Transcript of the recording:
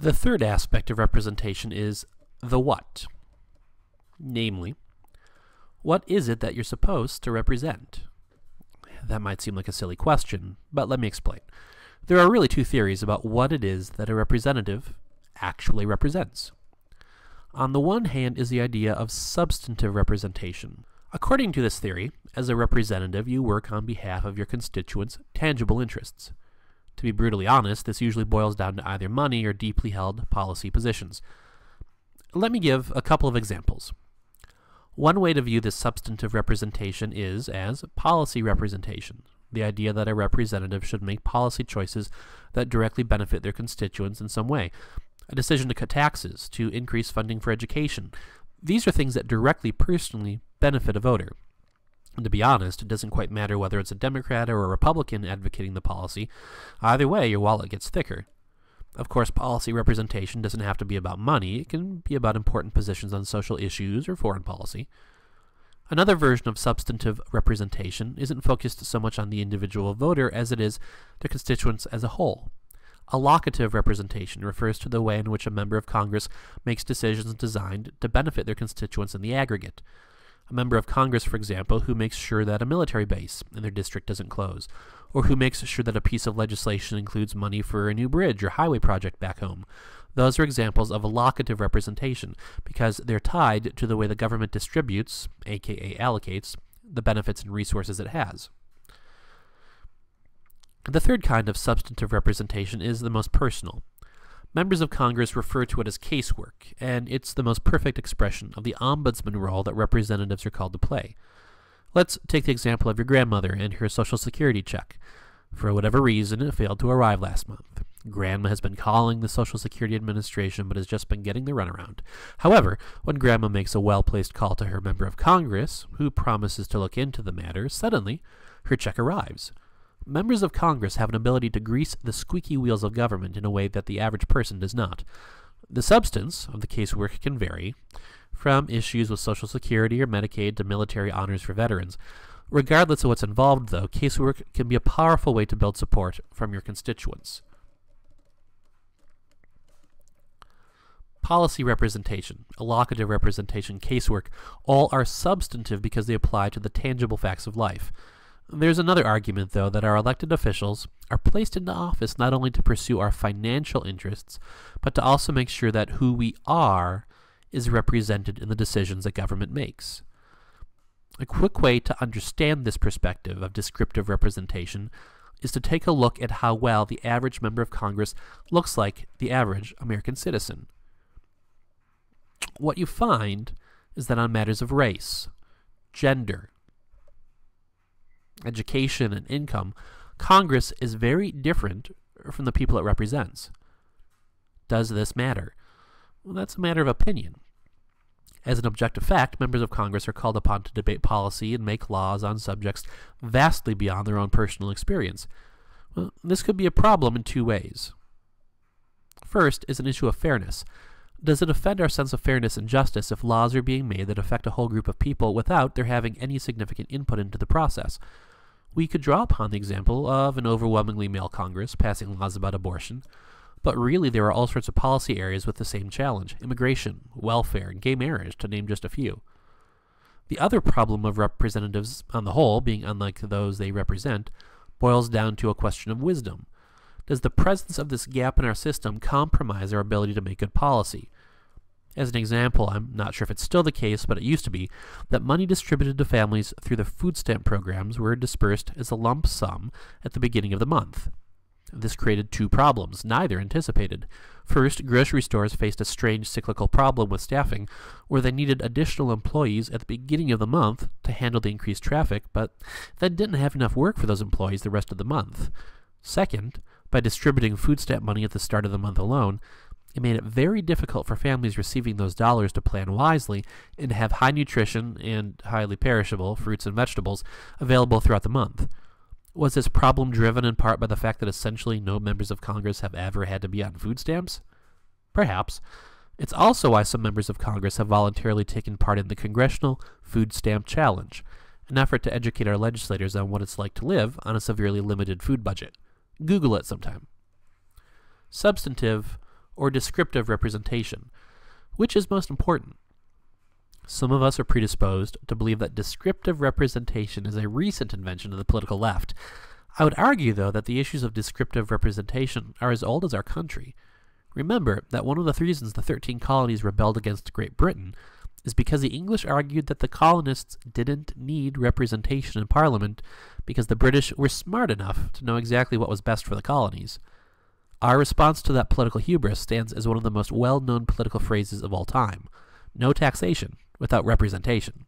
The third aspect of representation is the what. Namely, what is it that you're supposed to represent? That might seem like a silly question, but let me explain. There are really two theories about what it is that a representative actually represents. On the one hand is the idea of substantive representation. According to this theory, as a representative, you work on behalf of your constituents' tangible interests. To be brutally honest, this usually boils down to either money or deeply held policy positions. Let me give a couple of examples. One way to view this substantive representation is as policy representation, the idea that a representative should make policy choices that directly benefit their constituents in some way. A decision to cut taxes, to increase funding for education. These are things that directly, personally benefit a voter. And to be honest, it doesn't quite matter whether it's a Democrat or a Republican advocating the policy. Either way, your wallet gets thicker. Of course, policy representation doesn't have to be about money. It can be about important positions on social issues or foreign policy. Another version of substantive representation isn't focused so much on the individual voter as it is their constituents as a whole. Allocative representation refers to the way in which a member of Congress makes decisions designed to benefit their constituents in the aggregate. A member of Congress, for example, who makes sure that a military base in their district doesn't close, or who makes sure that a piece of legislation includes money for a new bridge or highway project back home. Those are examples of allocative representation because they're tied to the way the government distributes, aka allocates, the benefits and resources it has. The third kind of substantive representation is the most personal. Members of Congress refer to it as casework, and it's the most perfect expression of the ombudsman role that representatives are called to play. Let's take the example of your grandmother and her Social Security check. For whatever reason, it failed to arrive last month. Grandma has been calling the Social Security Administration but has just been getting the runaround. However, when Grandma makes a well-placed call to her member of Congress, who promises to look into the matter, suddenly her check arrives. Members of Congress have an ability to grease the squeaky wheels of government in a way that the average person does not. The substance of the casework can vary, from issues with Social Security or Medicaid to military honors for veterans. Regardless of what's involved, though, casework can be a powerful way to build support from your constituents. Policy representation, allocative representation, casework, all are substantive because they apply to the tangible facts of life. There's another argument, though, that our elected officials are placed into office not only to pursue our financial interests, but to also make sure that who we are is represented in the decisions that government makes. A quick way to understand this perspective of descriptive representation is to take a look at how well the average member of Congress looks like the average American citizen. What you find is that on matters of race, gender, education, and income, Congress is very different from the people it represents. Does this matter? Well, that's a matter of opinion. As an objective fact, members of Congress are called upon to debate policy and make laws on subjects vastly beyond their own personal experience. Well, this could be a problem in two ways. First is an issue of fairness. Does it offend our sense of fairness and justice if laws are being made that affect a whole group of people without their having any significant input into the process? We could draw upon the example of an overwhelmingly male Congress passing laws about abortion, but really there are all sorts of policy areas with the same challenge: immigration, welfare, and gay marriage, to name just a few. The other problem of representatives on the whole, being unlike those they represent, boils down to a question of wisdom. Does the presence of this gap in our system compromise our ability to make good policy? As an example, I'm not sure if it's still the case, but it used to be, that money distributed to families through the food stamp programs were dispersed as a lump sum at the beginning of the month. This created two problems, neither anticipated. First, grocery stores faced a strange cyclical problem with staffing, where they needed additional employees at the beginning of the month to handle the increased traffic, but then didn't have enough work for those employees the rest of the month. Second, by distributing food stamp money at the start of the month alone, it made it very difficult for families receiving those dollars to plan wisely and to have high nutrition and highly perishable fruits and vegetables available throughout the month. Was this problem driven in part by the fact that essentially no members of Congress have ever had to be on food stamps? Perhaps. It's also why some members of Congress have voluntarily taken part in the Congressional Food Stamp Challenge, an effort to educate our legislators on what it's like to live on a severely limited food budget. Google it sometime. Substantive or descriptive representation? Which is most important? Some of us are predisposed to believe that descriptive representation is a recent invention of the political left. I would argue, though, that the issues of descriptive representation are as old as our country. Remember that one of the reasons the 13 colonies rebelled against Great Britain is because the English argued that the colonists didn't need representation in Parliament because the British were smart enough to know exactly what was best for the colonies. Our response to that political hubris stands as one of the most well-known political phrases of all time: no taxation without representation.